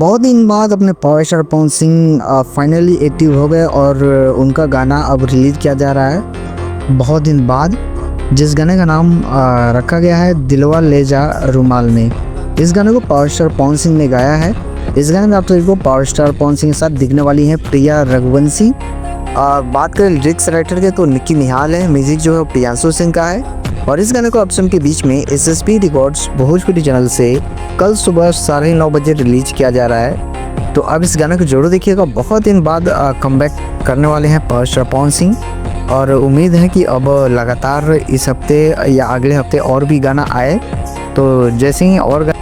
बहुत दिन बाद अपने power star Pawan Singh finally active हो गए और उनका गाना अब रिलीज़ किया जा रहा है बहुत दिन बाद, जिस गाने का नाम रखा गया है दिलवा ले जा रुमाल में। इस गाने को पावर स्टार पवन सिंह ने गाया है। इस गाने में आप सभी को पावर स्टार पवन सिंह के साथ दिखने वाली हैं प्रिया रघुवंशी। बात करें लिरिक्स राइटर के तो निक्की निहाल है, म्यूजिक जो है प्रियांशु सिंह का है और इस गाने को आप सबके बीच में SSP रिकॉर्ड्स भोजपुरी चैनल से कल सुबह 9:30 बजे रिलीज किया जा रहा है। तो अब इस गाने को जरूर देखिएगा। बहुत दिन बाद कमबैक करने वाले हैं पावर स्टार पवन सिंह और उम्मीद है कि अब लगातार इस हफ्ते या अगले हफ्ते और भी गाना आए। तो जैसे ही और